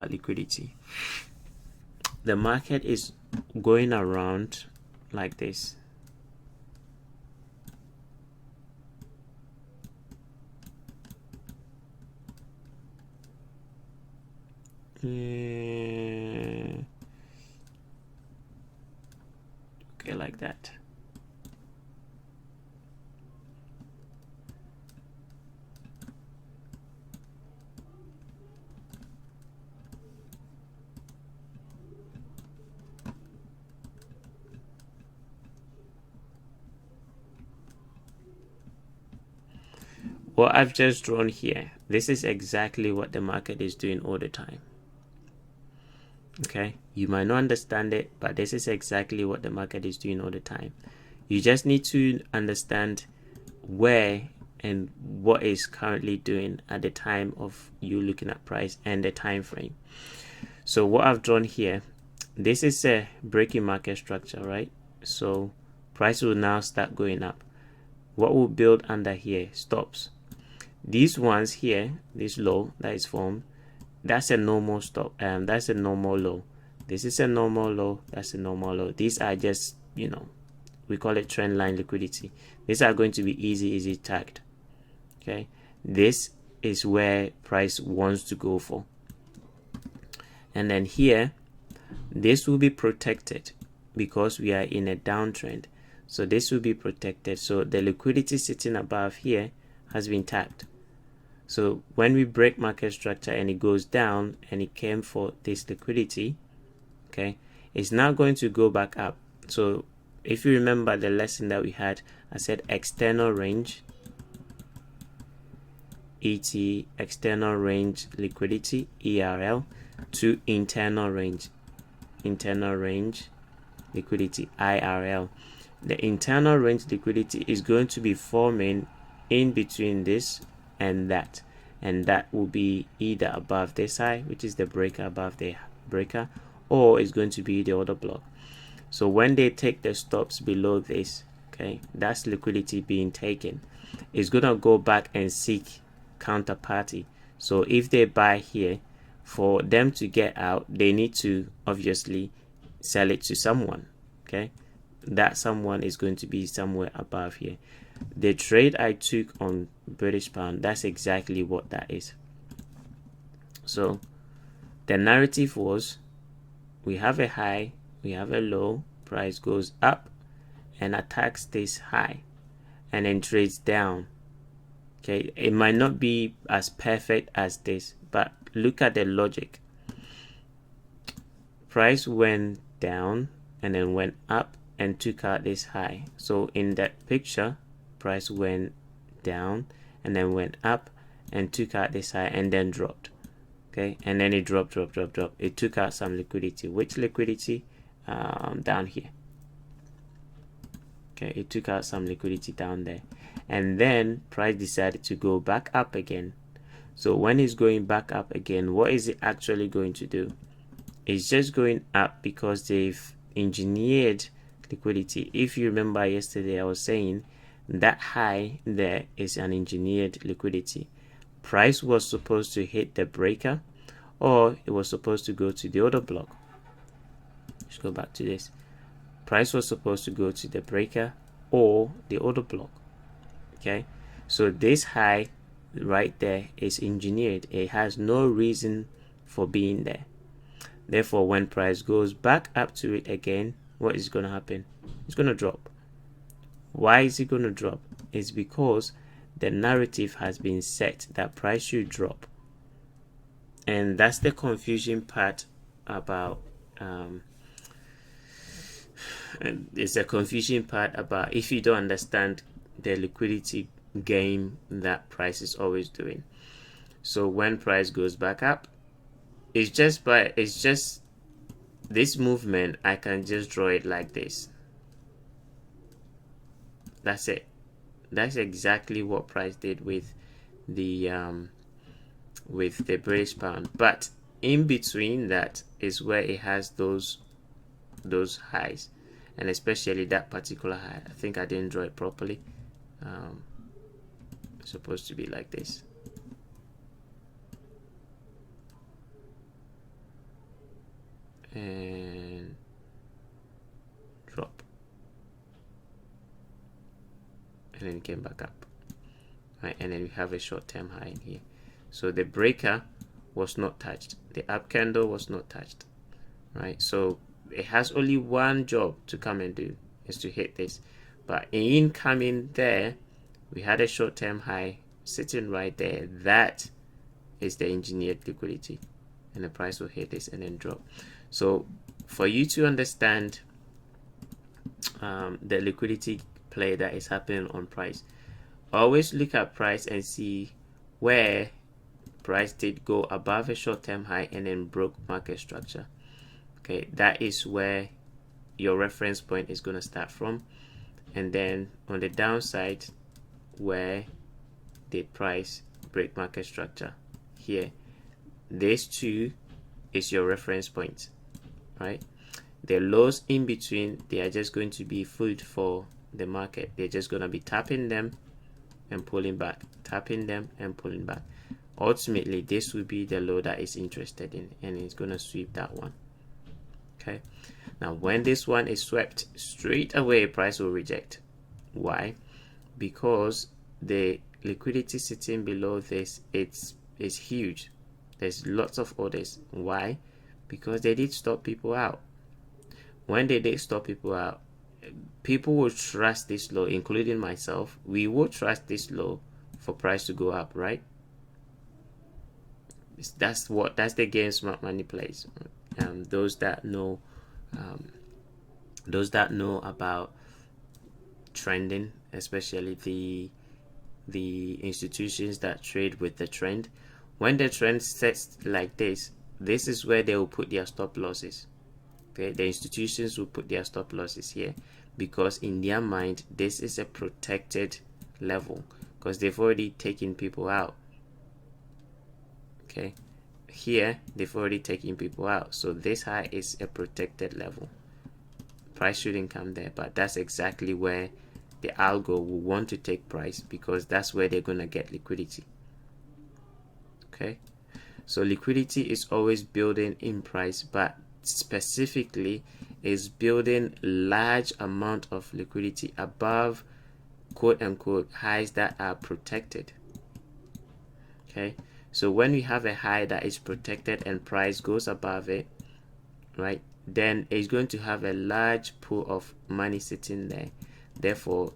liquidity. The market is going around like this. Okay, like that. What I've just drawn here, this is exactly what the market is doing all the time. Okay, you might not understand it, but this is exactly what the market is doing all the time. You just need to understand where and what is currently doing at the time of you looking at price and the time frame. So what I've drawn here, this is a breaking market structure, right? So price will now start going up. What will build under here? Stops. These ones here, this low that is formed, that's a normal stop, that's a normal low. This is a normal low, that's a normal low. These are just, you know, we call it trend line liquidity. These are going to be easy tagged. Okay, this is where price wants to go for. And then here, this will be protected because we are in a downtrend. So this will be protected. So the liquidity sitting above here has been tapped. So when we break market structure and it goes down and it came for this liquidity, okay, it's now going to go back up. So if you remember the lesson that we had, I said external range, ET, external range liquidity, ERL, to internal range liquidity, IRL. The internal range liquidity is going to be forming in between this and that will be either above this high, which is the breaker above the breaker, or it's going to be the order block. So when they take the stops below this, okay, that's liquidity being taken. It's gonna go back and seek counterparty. So if they buy here, for them to get out, they need to obviously sell it to someone. Okay, that someone is going to be somewhere above here. The trade I took on British pound, that's exactly what that is. So the narrative was, we have a high, we have a low, price goes up and attacks this high and then trades down. Okay, it might not be as perfect as this, but look at the logic. Price went down and then went up and took out this high. So in that picture, price went down and then went up and took out this high and then dropped. Okay, and then it dropped. It took out some liquidity. Which liquidity? Down here. Okay, it took out some liquidity down there, and then price decided to go back up again. So when it's going back up again, what is it actually going to do? It's just going up because they've engineered liquidity. If you remember yesterday, I was saying that high there is an engineered liquidity. Price was supposed to hit the breaker, or it was supposed to go to the order block. Let's go back to this. Price was supposed to go to the breaker or the order block. Okay, so this high right there is engineered. It has no reason for being there. Therefore, when price goes back up to it again, what is going to happen? It's going to drop. Why is it going to drop? It's because the narrative has been set that price should drop. And that's the confusion part about it's a confusion part about if you don't understand the liquidity game that price is always doing. So when price goes back up, it's just this movement. I can just draw it like this. That's it. That's exactly what price did with the British pound. But in between that is where it has those highs, and especially that particular high. I think I didn't draw it properly. It's supposed to be like this. and then came back up, right? And then we have a short-term high in here. So the breaker was not touched, the up candle was not touched, right? So it has only one job to come and do, is to hit this. But in coming there, we had a short-term high sitting right there. That is the engineered liquidity, and the price will hit this and then drop. So for you to understand the liquidity play that is happening on price, always look at price and see where price did go above a short-term high and then broke market structure. Okay, that is where your reference point is going to start from. And then on the downside, where did price break market structure? Here, this two is your reference point, right? The lows in between, they are just going to be food for the market. They're just going to be tapping them and pulling back, tapping them and pulling back. Ultimately, this will be the low that is interested in, and it's going to sweep that one. Okay, now when this one is swept, straight away price will reject. Why? Because the liquidity sitting below this, it's huge. There's lots of orders. Why? Because they did stop people out. When they did stop people out, people will trust this low, including myself. We will trust this low for price to go up, right? That's the game smart money plays. Those that know about trending, especially the institutions that trade with the trend, when the trend sets like this is where they will put their stop losses. Okay, the institutions will put their stop losses here, because in their mind this is a protected level, because they've already taken people out. Okay, here they've already taken people out, so this high is a protected level. Price shouldn't come there, but that's exactly where the algo will want to take price, because that's where they're going to get liquidity. Okay, so liquidity is always building in price, but specifically is building large amount of liquidity above quote unquote highs that are protected. Okay, so when we have a high that is protected and price goes above it, right, then it's going to have a large pool of money sitting there, therefore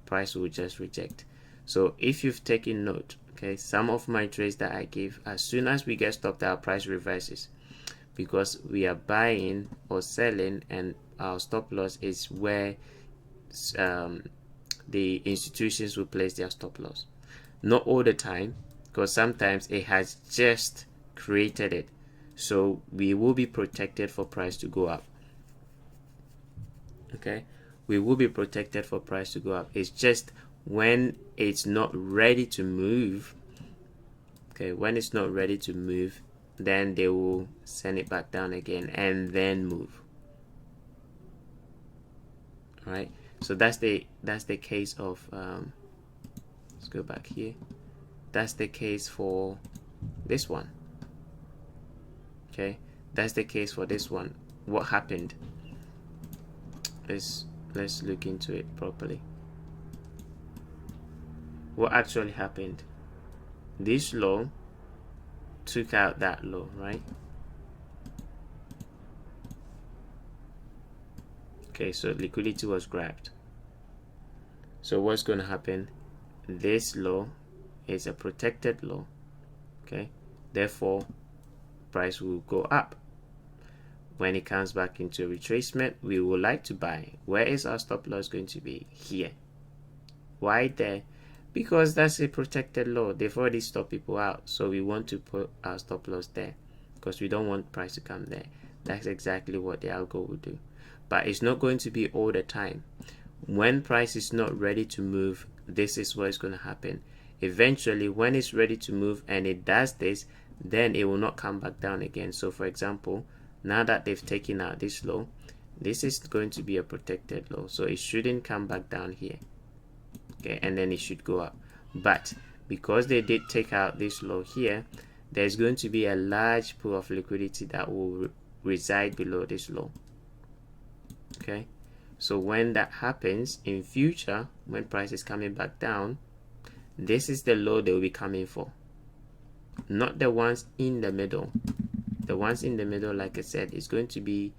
price will just reject. So if you've taken note, okay, some of my trades that I give, as soon as we get stopped out, price reverses, because we are buying or selling, and our stop loss is where the institutions will place their stop loss. Not all the time, because sometimes it has just created it, so we will be protected for price to go up. Okay, we will be protected for price to go up. It's just when it's not ready to move. Okay, when it's not ready to move, then they will send it back down again and then move. All right, so that's the case of let's go back here. That's the case for this one. Okay, that's the case for this one. What happened is, let's look into it properly. What actually happened? This low took out that low, right? Okay, so liquidity was grabbed. So what's going to happen? This low is a protected low. Okay, therefore price will go up. When it comes back into a retracement, we would like to buy. Where is our stop loss going to be? Here. Why there? Because that's a protected low. They've already stopped people out, so we want to put our stop loss there, because we don't want price to come there. That's exactly what the algo will do, but it's not going to be all the time. When price is not ready to move, this is what is going to happen. Eventually, when it's ready to move and it does this, then it will not come back down again. So for example, now that they've taken out this low, this is going to be a protected low, so it shouldn't come back down here. Okay, and then it should go up. But because they did take out this low here, there's going to be a large pool of liquidity that will reside below this low. Okay, So when that happens in future, when price is coming back down, this is the low they will be coming for, not the ones in the middle. The ones in the middle, like I said, is going to be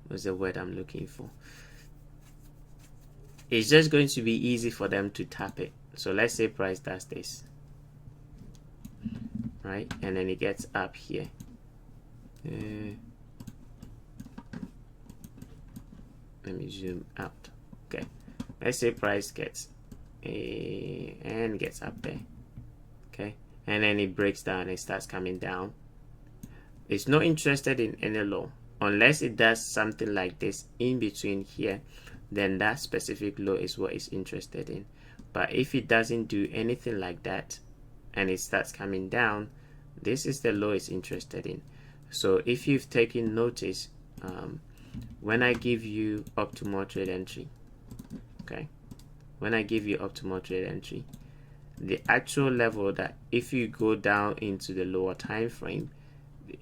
what's the word I'm looking for? It's just going to be easy for them to tap it. So let's say price does this, right? And then it gets up here. Let me zoom out. Okay, let's say price gets and gets up there. Okay, and then it breaks down and starts coming down. It's not interested in any low unless it does something like this in between here. Then that specific low is what it's interested in. But if it doesn't do anything like that and it starts coming down, this is the low it's interested in. So if you've taken notice, when I give you optimal trade entry, okay, when I give you optimal trade entry, the actual level that if you go down into the lower time frame,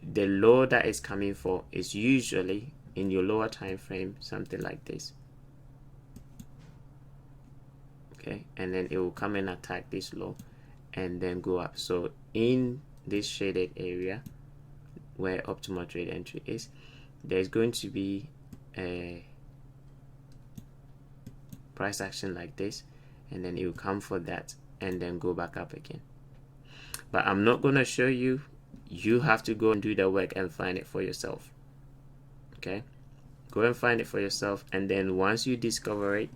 the low that is coming for is usually in your lower time frame something like this. Okay, and then it will come and attack this low and then go up. So in this shaded area where optimal trade entry is, there's going to be a price action like this, and then it will come for that and then go back up again. But I'm not going to show you. You have to go and do the work and find it for yourself. Okay, go and find it for yourself, and then once you discover it,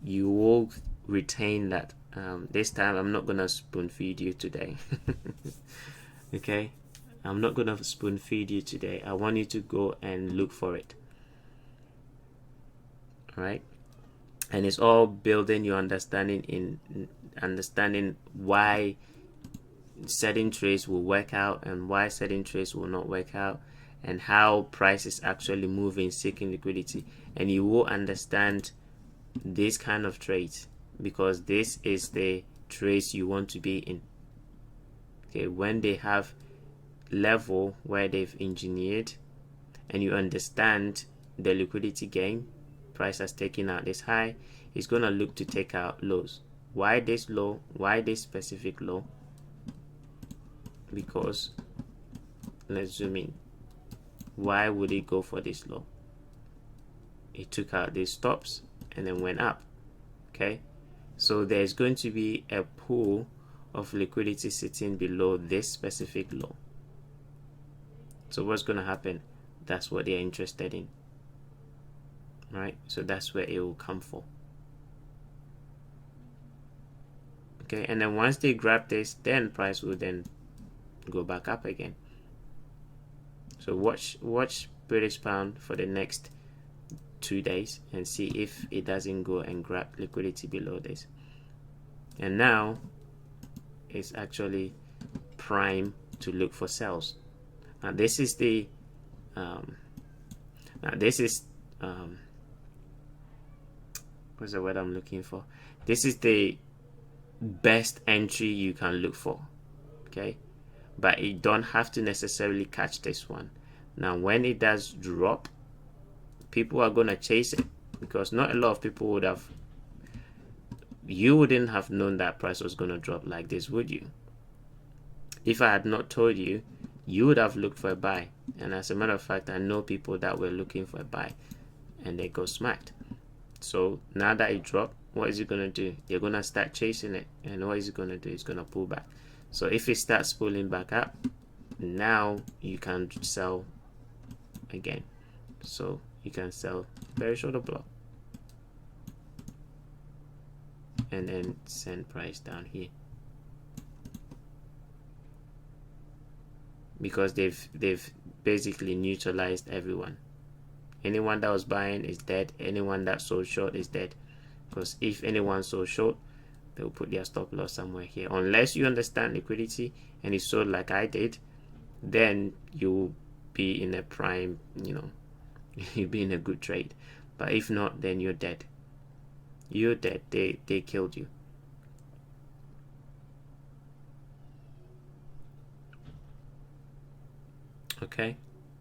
you will retain that. This time I'm not gonna spoon feed you today. Okay, I'm not gonna spoon feed you today. I want you to go and look for it. All right, and it's all building your understanding in understanding why certain trades will work out and why certain trades will not work out, and how price is actually moving, seeking liquidity. And you will understand this kind of trades because this is the trades you want to be in. Okay, when they have level where they've engineered and you understand the liquidity game, price has taken out this high, it's going to look to take out lows. Why this low? Why this specific low? Because let's zoom in. Why would it go for this low? It took out these stops and then went up. Okay, so there's going to be a pool of liquidity sitting below this specific low. So what's going to happen? That's what they're interested in, right? So that's where it will come for. Okay, and then once they grab this, then price will then go back up again. So watch British pound for the next 2 days and see if it doesn't go and grab liquidity below this. And now it's actually prime to look for sells. Now this is the what's the word I'm looking for? This is the best entry you can look for. Okay, but you don't have to necessarily catch this one. Now when it does drop, people are gonna chase it because not a lot of people would have. You wouldn't have known that price was gonna drop like this, would you? If I had not told you, you would have looked for a buy. And as a matter of fact, I know people that were looking for a buy and they got smacked. So now that it dropped, what is it gonna do? You're gonna start chasing it, and what is it gonna do? It's gonna pull back. So if it starts pulling back up, now you can sell again. So you can sell very short of block and then send price down here, because they've basically neutralized everyone. Anyone that was buying is dead. Anyone that sold short is dead, because if anyone sold short, they'll put their stop loss somewhere here. Unless you understand liquidity and you sold like I did, then you'll be in a prime, you'll be in a good trade. But if not, then you're dead. You're dead. They killed you. Okay,